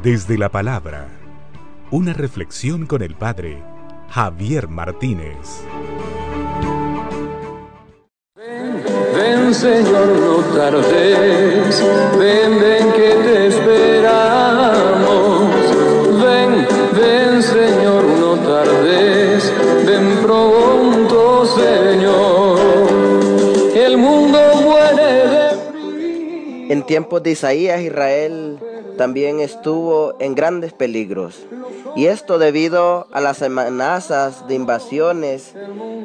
Desde la palabra, una reflexión con el Padre Javier Martínez. Ven Señor, no tardes, ven, ven que te esperamos. Ven Señor, no tardes, ven pronto Señor. El mundo muere de frío. En tiempos de Isaías, Israel también estuvo en grandes peligros, y esto debido a las amenazas de invasiones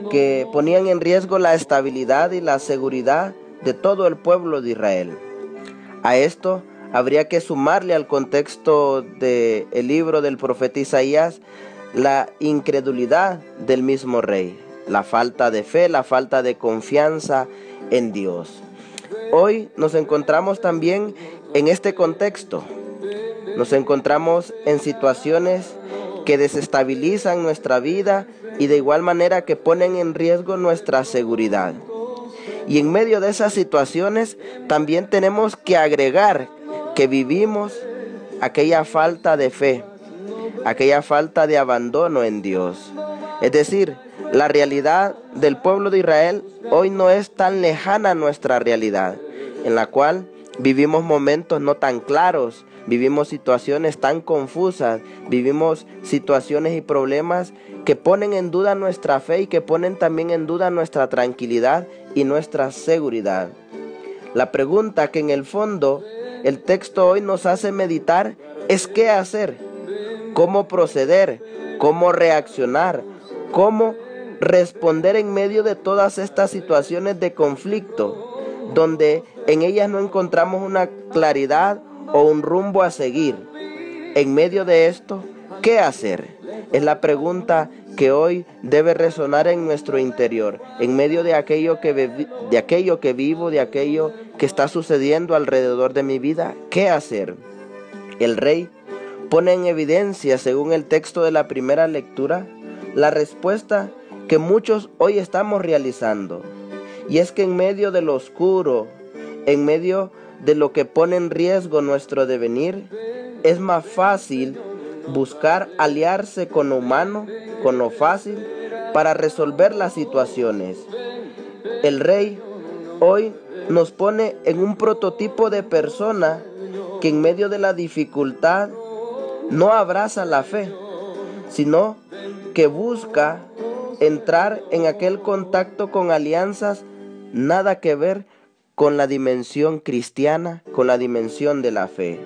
que ponían en riesgo la estabilidad y la seguridad de todo el pueblo de Israel. A esto habría que sumarle al contexto del libro del profeta Isaías la incredulidad del mismo rey, la falta de fe, la falta de confianza en Dios. Hoy nos encontramos también en este contexto. Nos encontramos en situaciones que desestabilizan nuestra vida y de igual manera que ponen en riesgo nuestra seguridad. Y en medio de esas situaciones también tenemos que agregar que vivimos aquella falta de fe, aquella falta de abandono en Dios. Es decir, la realidad del pueblo de Israel hoy no es tan lejana a nuestra realidad, en la cual vivimos momentos no tan claros, vivimos situaciones tan confusas, vivimos situaciones y problemas que ponen en duda nuestra fe y que ponen también en duda nuestra tranquilidad y nuestra seguridad. La pregunta que en el fondo el texto hoy nos hace meditar es qué hacer, cómo proceder, cómo reaccionar, cómo responder en medio de todas estas situaciones de conflicto, donde en ellas no encontramos una claridad o un rumbo a seguir. En medio de esto, ¿qué hacer? Es la pregunta que hoy debe resonar en nuestro interior, en medio de aquello que vivo, de aquello que está sucediendo alrededor de mi vida. ¿Qué hacer? El rey pone en evidencia, según el texto de la primera lectura, la respuesta que muchos hoy estamos realizando. Y es que en medio de lo oscuro, en medio de lo que pone en riesgo nuestro devenir, es más fácil buscar aliarse con lo humano, con lo fácil, para resolver las situaciones. El rey hoy nos pone en un prototipo de persona que en medio de la dificultad no abraza la fe, sino que busca entrar en aquel contacto con alianzas nada que ver con la dimensión cristiana, con la dimensión de la fe.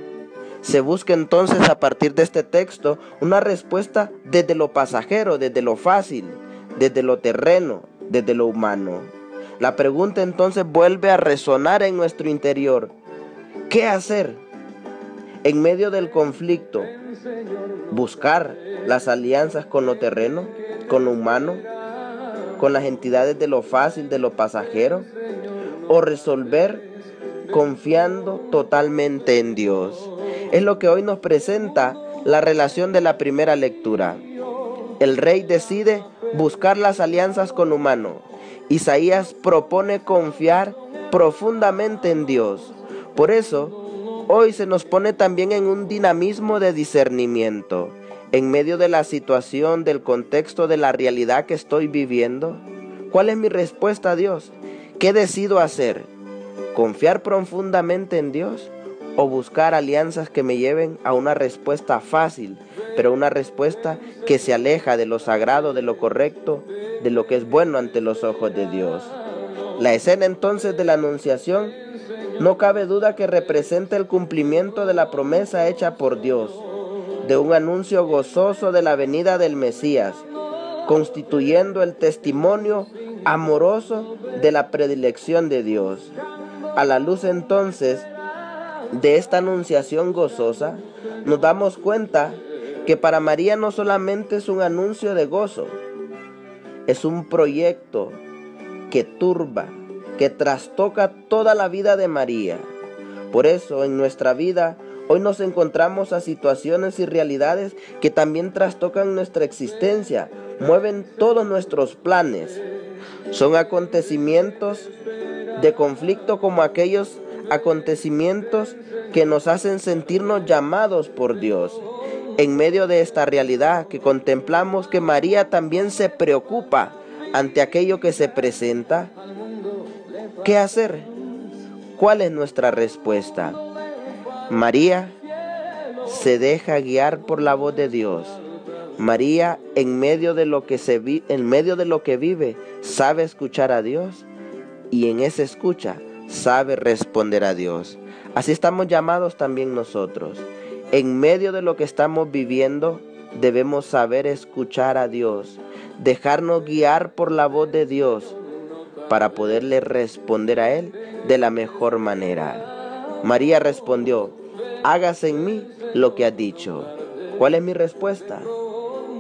Se busca entonces a partir de este texto una respuesta desde lo pasajero, desde lo fácil, desde lo terreno, desde lo humano. La pregunta entonces vuelve a resonar en nuestro interior. ¿Qué hacer en medio del conflicto? ¿Buscar las alianzas con lo terreno, con lo humano, con las entidades de lo fácil, de lo pasajero? ¿O resolver confiando totalmente en Dios? Es lo que hoy nos presenta la relación de la primera lectura. El rey decide buscar las alianzas con lo humano. Isaías propone confiar profundamente en Dios. Por eso, hoy se nos pone también en un dinamismo de discernimiento. En medio de la situación, del contexto, de la realidad que estoy viviendo, ¿cuál es mi respuesta a Dios? ¿Qué decido hacer? ¿Confiar profundamente en Dios o buscar alianzas que me lleven a una respuesta fácil, pero una respuesta que se aleja de lo sagrado, de lo correcto, de lo que es bueno ante los ojos de Dios? La escena entonces de la Anunciación no cabe duda que representa el cumplimiento de la promesa hecha por Dios, de un anuncio gozoso de la venida del Mesías, constituyendo el testimonio amoroso de la predilección de Dios. A la luz entonces de esta anunciación gozosa, nos damos cuenta que para María no solamente es un anuncio de gozo, es un proyecto que turba, que trastoca toda la vida de María. Por eso en nuestra vida hoy nos encontramos a situaciones y realidades que también trastocan nuestra existencia, mueven todos nuestros planes. Son acontecimientos de conflicto como aquellos acontecimientos que nos hacen sentirnos llamados por Dios. En medio de esta realidad que contemplamos que María también se preocupa ante aquello que se presenta, ¿qué hacer? ¿Cuál es nuestra respuesta? María se deja guiar por la voz de Dios. María, en medio de lo que vive, sabe escuchar a Dios y en esa escucha sabe responder a Dios. Así estamos llamados también nosotros. En medio de lo que estamos viviendo, debemos saber escuchar a Dios, dejarnos guiar por la voz de Dios para poderle responder a Él de la mejor manera. María respondió: hágase en mí lo que has dicho. ¿Cuál es mi respuesta?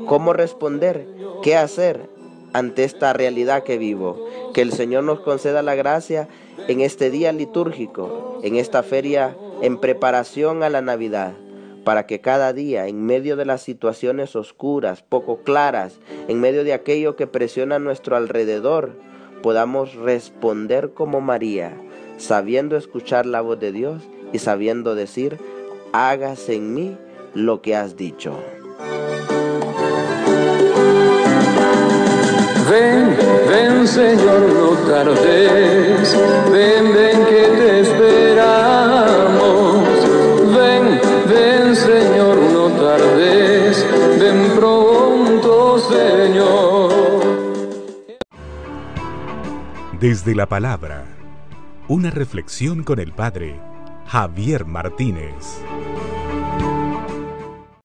¿Cómo responder? ¿Qué hacer ante esta realidad que vivo? Que el Señor nos conceda la gracia en este día litúrgico, en esta feria en preparación a la Navidad, para que cada día, en medio de las situaciones oscuras, poco claras, en medio de aquello que presiona a nuestro alrededor, podamos responder como María, sabiendo escuchar la voz de Dios y sabiendo decir: hágase en mí lo que has dicho. Ven, ven Señor, no tardes, ven, ven que te esperamos. Ven, ven Señor, no tardes, ven pronto Señor. Desde la palabra, una reflexión con el Padre Javier Martínez.